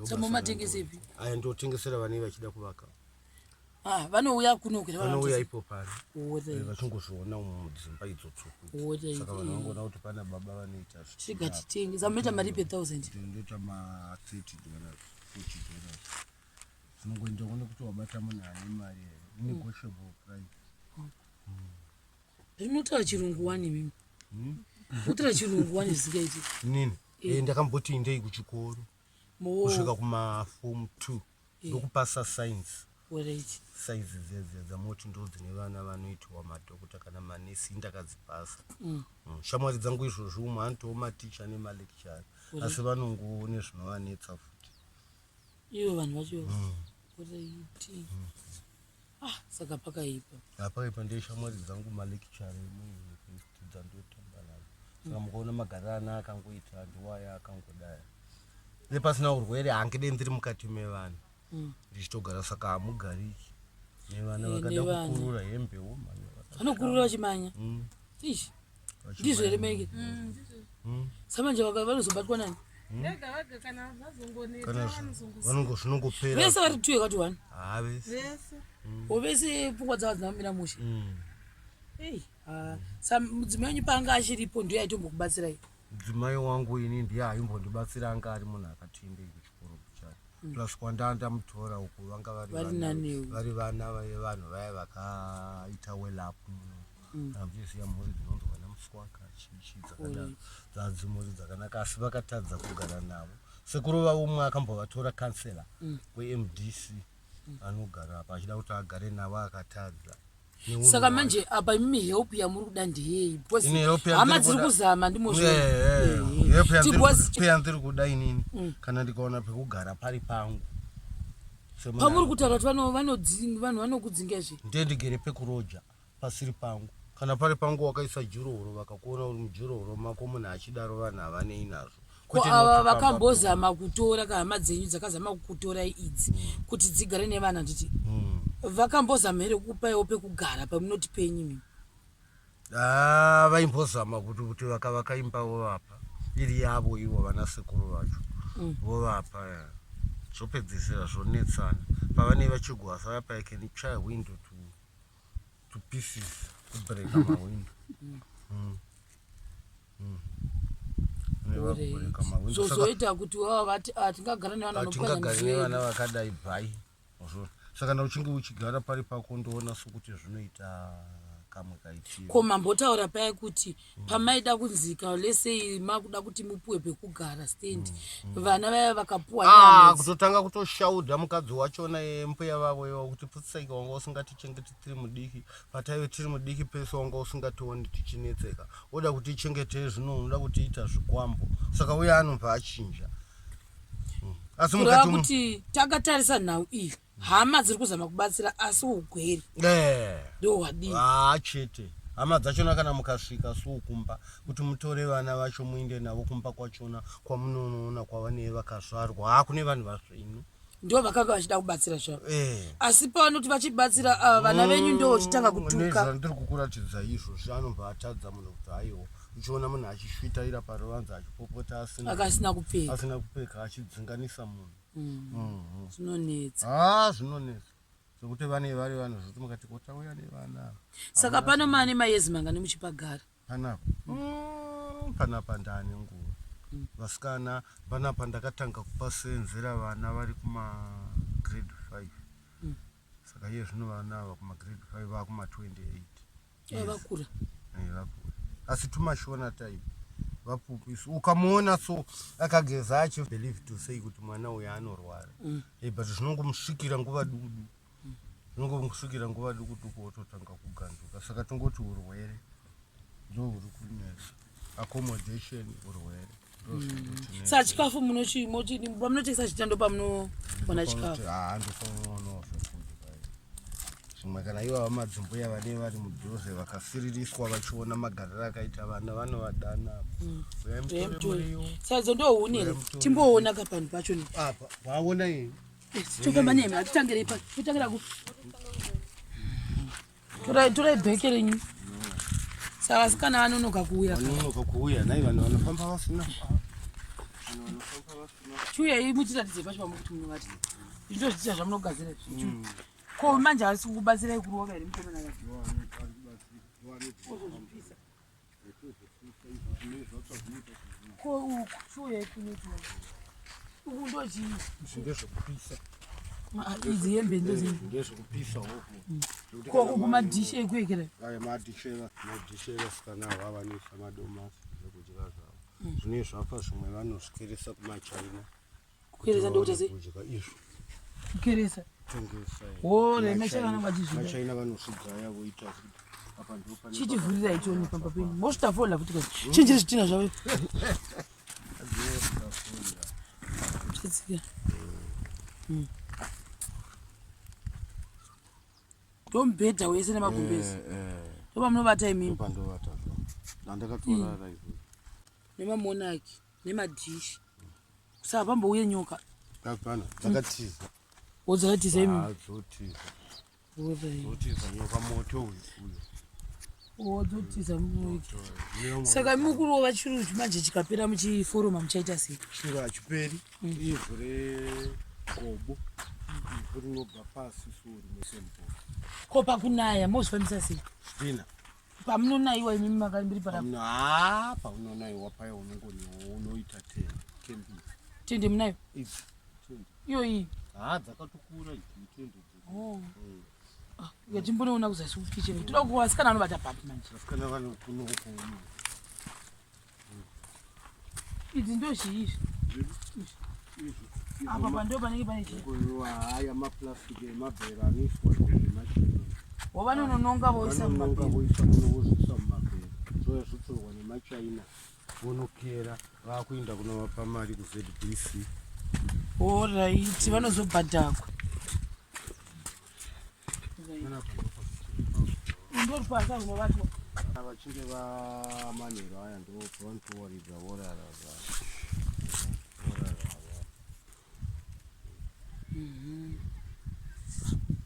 [SPEAKER 1] samomatengesepi
[SPEAKER 3] aya ndotengesera vanei vachida kuvaka
[SPEAKER 1] vanouya kuno
[SPEAKER 3] vanouya ipo pano vachingozviona mudzimba idzo tsvuku saka vanhu vangoona kuti pana baba vanoita
[SPEAKER 1] zvigatitenge samunoita mari pe1000
[SPEAKER 3] ndoita ma30 dollars $40 zvinongoenda kuone kuti wabata munhu ane mari here negotiable price
[SPEAKER 1] zvinotaura chirungu wani mimi unotaura chirungu wani zvisingaiti
[SPEAKER 3] nini ndakamboti indei kuchikoro kusvika kumaform 2 ndokupasa science saizi dzamoti ndo dzine vana vanoitwa madhokota kana manesi ndakadzipasa shamwari dzangu izvozvo umwe anotowo maticha nemalecture asi vanongoone zvinovanetsa futi
[SPEAKER 1] ivo vanhu vacho saka pakaipa
[SPEAKER 3] apaipa ndiye shamwari dzangu malecture emuuniversity dzandotamba nazo saka mukaona magariro ana akangoita ndiwaya akangodaya nepasina urwere hangide ndiri mukati mevanhu ndichitogara saka hamugariki nevana vakada kukurura hembe
[SPEAKER 1] vanokurura vachimanya ishi ndizvo here meke samanje vanozobatwa nani
[SPEAKER 3] zvinongopera
[SPEAKER 1] vese vari 2 yakati 1
[SPEAKER 3] havese
[SPEAKER 1] ovese pfungwa dzavo dzinamira mushe mudzimai wenyu paanga achiripo ndiyo aitombokubatsirai
[SPEAKER 3] mudzimai wangu ini ndiye aimbondibatsira anga ari munhu akatiendei kuchikoro kuchai plus kwandandamutora uku vanga vari vana vevanhu vaya vakaita welap munoziya mhuri dzinonzi vana muswaka chichi dzakadaro dzadzimhuri dzakanaka asi vakatadza kugara navo sekuru vavo umwe akambovatora kansela wemdc anogara apa achida kuti agare navo akatadza
[SPEAKER 1] saka manje apa mimi help yamuri kuda ndiyei hama dziri kuzama
[SPEAKER 3] ndimozvopeya ndiri kuda inini kana ndikaona pekugara pari pangu
[SPEAKER 1] pamuri kutaura kuti vanhu vanokudzingazve
[SPEAKER 3] ndiye ndigere pekuroja pasiri pangu kana pari pangu wakaisa juroro vakakuona uri mujuroro mako munhu achidaro vanhu havanei nazvo
[SPEAKER 1] ava vakambozama kutora kahama dzenyu dzakazama kukutorai idzi kuti dzigare nevana nditi vakambozama here kupaiwo pekugara pamunoti penyu mimi
[SPEAKER 3] vaimbozama kuti vakaimbawo vapa iri yavo ivo vana sekuru vacho vovapa zvopedzisira zvonetsana pavanei vachigwasa vapa can try window to pieces kubreka mawindo
[SPEAKER 1] zozoita kuti tingagara
[SPEAKER 3] nevana vakadai bhai saka nauchinge uchigara pari pako ndoona sokuti zvinoita kamwe kaitiro
[SPEAKER 1] ko mambotaura paya kuti pamaida kunzika lesei makuda kuti mupuwe pekugara stand vana vaya vakapuwa
[SPEAKER 3] kutotanga kutoshaudha mukadzi wachona mbuya vavo ivo kuti putsaika wanga usingatichengeti tiri mudiki pataive tiri mudiki pese wanga usingationi tichinetseka oda kuti ichengetee zvino unoda kutiita zvikwambo saka uye anobva achinja
[SPEAKER 1] asi mukati kuti takatarisa nhau iyi hama dziri kuzama kubatsira asi ugweri ndo wadii
[SPEAKER 3] chete hama dzachona kana mukasvika soukumba kuti mutore vana vacho muinde navo kumba kwachona kwamunoona kwavanei vakazvarwa kune vanhu vasvinu
[SPEAKER 1] ndo vakanga vachida kubatsira zvavo asi pavanoti vachibatsira vana venyu ndo vachitanga kutuka
[SPEAKER 3] ndiri kukuratidza izvozvi anobva atadza munhu kuti aiwa uchiona munhu achishvitaira paruvanza achipopota
[SPEAKER 1] asina
[SPEAKER 3] kupfeka achidzinganisa munhu
[SPEAKER 1] zvinonetsa
[SPEAKER 3] zvinonetsa zvokuti vanei vari vanhu zvoti mukati kotauya nevana
[SPEAKER 1] saka pano maane mayezi mangani muchipagara
[SPEAKER 3] panapa ndaane nguva vasikana panapa ndakatanga kupasenzera vana vari kumagrade 5 saka iye zvino vana ava kumagrade 5 vakuma28
[SPEAKER 1] vakura
[SPEAKER 3] asi tumashona time vapupisi ukamuona so akageza achi believe to say kuti mwana uyu anorwara but zvinongomusvikira nguva dudu zvinongomusvikira nguva dukuduku ototanga kuganduka saka tongoti urwere ndo huri kunetsa accommodation urwere
[SPEAKER 1] saka chikafu pamunotengesa chitando pamunoona chikafu
[SPEAKER 3] zvimwe kana iva vamadzimbuya vanei vari mudhoze vakasiririswa vachiona magariro akaita vana vanovadana
[SPEAKER 1] saidzo ndo hunere timboona kapanhu pacho
[SPEAKER 3] apa waona iyi
[SPEAKER 1] tofamba nehema atitangirei pa totangira ku torai bheke renyu saka vasikana vanonoka kuuya
[SPEAKER 3] nai vanhu vanofamba vasina
[SPEAKER 1] chiuyai mutiratidze pacho pamukuti munovati zvindozviita zvamunogadzira zvichu ko manje havasi kubatsirai kuroka here mukomana ozozvipisa ko uku chiuyai kunoti uku ndochii
[SPEAKER 3] ndezvekupisa
[SPEAKER 1] idzi hembe
[SPEAKER 3] ndezvekupisa
[SPEAKER 1] ko uku madhishi ekuekera
[SPEAKER 3] madhishe vasikana ava vanoisa madomasi zvekudya zvavo zvine zvafa zvimwe vanosvikeresa kumachina
[SPEAKER 1] kukeresa ndokuta sei
[SPEAKER 3] kudya izvo
[SPEAKER 1] kukeresa
[SPEAKER 3] tengesa
[SPEAKER 1] machina
[SPEAKER 3] vanosvidzaya voita apa ndopane
[SPEAKER 1] chitivhurira itoni pamba penyu mosvitafola futi kazi chinjiri zvitina zvavo chitsika ndomubhedha wese nemagumbezi ndopa munovata imimi
[SPEAKER 3] dandakatorara izvo
[SPEAKER 1] nemamonaki nemadhishi saka pambouye nyoka
[SPEAKER 3] apana dzakatiza
[SPEAKER 1] wodzakatiza imimi
[SPEAKER 3] dzotiza nyoka moto uyu
[SPEAKER 1] wodzotiza munoiki saka mukurova chirudzi manje chikapera muchiforoma muchaita sei
[SPEAKER 3] chiro hachiperi ivhu regobo ivhu rinobva pasi suri mesembo
[SPEAKER 1] ko pakunaya mozvifambisa sei
[SPEAKER 3] zvidina
[SPEAKER 1] pamunonayiwa imimi makambiri parapa
[SPEAKER 3] paunonayiwa paya unoita
[SPEAKER 1] tende munayo
[SPEAKER 3] idzi
[SPEAKER 1] iyo iyi
[SPEAKER 3] dzakatokura tende
[SPEAKER 1] yatimbonoona kuzasi kukicheni toda kuvasikana vanovata papi manje
[SPEAKER 3] vasikana vanokunoku
[SPEAKER 1] idzi ndo zviizvi apa pando panenge pane
[SPEAKER 3] haya maplastic emabhero anoiswa emachini
[SPEAKER 1] wavanonononga voisa
[SPEAKER 3] voisa munovozvisa mumabhero zvoya zvotsorwa nemachina vonokera vakuenda kunovapa mari kuzbc
[SPEAKER 1] oraiti vanozobhadhakwa ndori pasa unovatwa
[SPEAKER 3] vachinge vamanhero aya ndopavanotowaridza vorara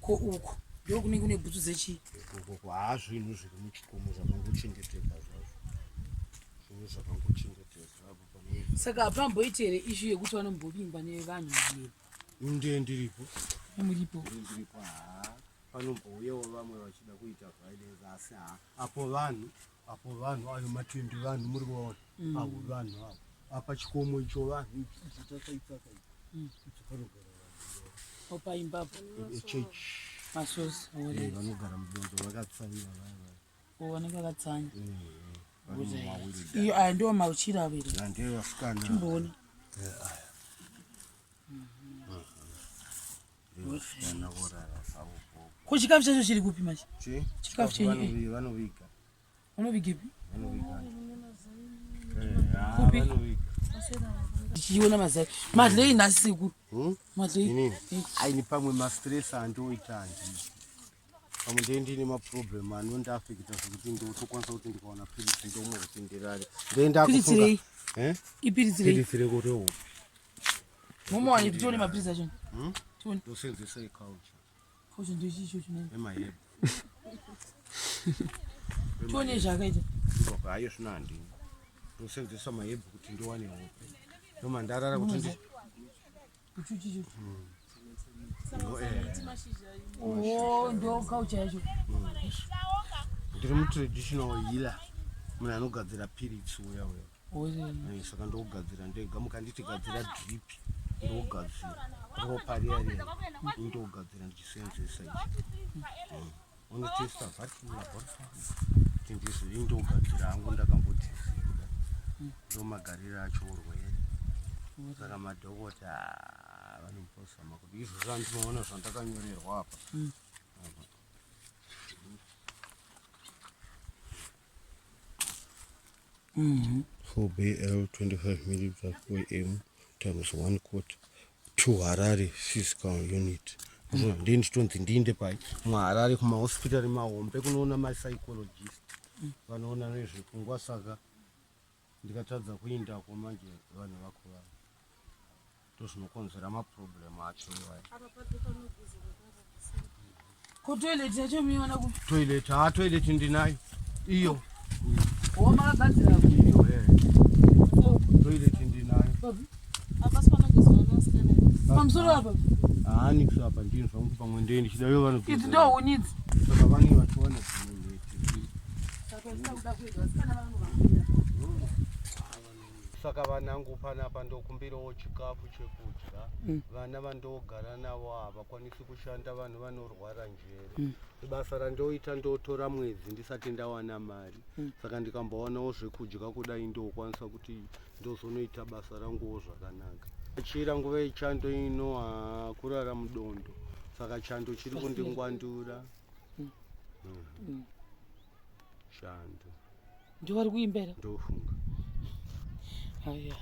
[SPEAKER 1] ko uku ndokunenge kune bhutsu dzechii
[SPEAKER 3] uko zvinhu zviri muchikomo zvakangochengeteka zvazvo zvinhu zvakangochengeteka apo pane
[SPEAKER 1] saka hapamboiti here ishu yekuti vanombovingwa nevanhu vamwe
[SPEAKER 3] ndendiripo
[SPEAKER 1] nemuripo
[SPEAKER 3] panombouyawo vamwe vachida kuita violence asi apo vanhu ayo matendi vanhu muri kuvaona avo vanhu avo apa chikomo icho vanhu ichitakaitsaka ichi panogara vanhu
[SPEAKER 1] opaimbapo
[SPEAKER 3] echechi
[SPEAKER 1] masosi
[SPEAKER 3] vanogara mudonzo vakatsaira
[SPEAKER 1] vanenge vakatsanya
[SPEAKER 3] vanomawiri
[SPEAKER 1] iyo aya ndiwo mauchira avere
[SPEAKER 3] ndeye vasikana
[SPEAKER 1] timboona
[SPEAKER 3] vasikana vorara zvavo
[SPEAKER 1] ko chikafu chacho chiri kupi manje chikafu chenyu
[SPEAKER 3] vanoviga
[SPEAKER 1] vanovigepi
[SPEAKER 3] vanoviga
[SPEAKER 1] tichiona mazai madlei nhasi sekuru madlei
[SPEAKER 3] aini pamwe mastress andoita handii pamwe ndendine maproblem anondiafekita zvekuti ndotokwanisa kuti ndikaona piritsi ndomwe kutenderare
[SPEAKER 1] piritsirei ipiritsirei
[SPEAKER 3] piritsire kurewo
[SPEAKER 1] momowani tione mapiritsi achona tione
[SPEAKER 3] ndosenzesa iculture
[SPEAKER 1] culture ndochicho chine
[SPEAKER 3] emaheb
[SPEAKER 1] tione zvakaita
[SPEAKER 3] hayo zvino handini ndosenzesa maheb kuti ndiwane hope ndomandarara kuti
[SPEAKER 1] uchuchicho ndo culture yacho
[SPEAKER 3] ndiri mutraditional healer munhu anogadzira piritsi uya saka ndokugadzira ndega mukanditi gadzira drip ndokugadzira ropa riya riya ndokugadzira ndichisenzesa ichi unotesta vatlaboratory ndizviri ndokugadzira hangu ndakambotesira ndomagariro acho urwere saka madhokota vanombozama kuti izvo zvandinoona zvandakanyorerwa apa 4BL 25 ml OM times 1/4 2 Harare physical unit. Ndini chitonzi ndinde pai muHarare kumahospitari mahombe kunoona mapsychologist vanoona nezvepfungwa, saka ndikatadza kuindako manje vanhu vakura ndozvinokonzera maproblem acho iwayo.
[SPEAKER 1] Kutoilet yacho miona ku.
[SPEAKER 3] toilet ndinayo iyo
[SPEAKER 1] Makagadzira.
[SPEAKER 3] iyo toilet ndinayo
[SPEAKER 1] Pamusoro apa.
[SPEAKER 3] haani apa ndinzwa kuti pamwe ndeni chidayo vanogeza
[SPEAKER 1] Idzi ndo unyidzi.
[SPEAKER 3] saka vanenge vachiwana saka vanangu panapa ndokumbirawo chikafu chekudya vana vandogara navo havakwanisi kushanda vanhu vanorwara njere basa randoita ndotora mwedzi ndisati ndawana mari saka ndikambowanawo zvekudya kudai ndokwanisa kuti ndozonoita basa ranguwo zvakanaka chira nguva yechando ino hakurara mudondo saka chando chiri kundingwandura chando
[SPEAKER 1] Ndiwari kuimbera.
[SPEAKER 3] ndofunga
[SPEAKER 1] Haya.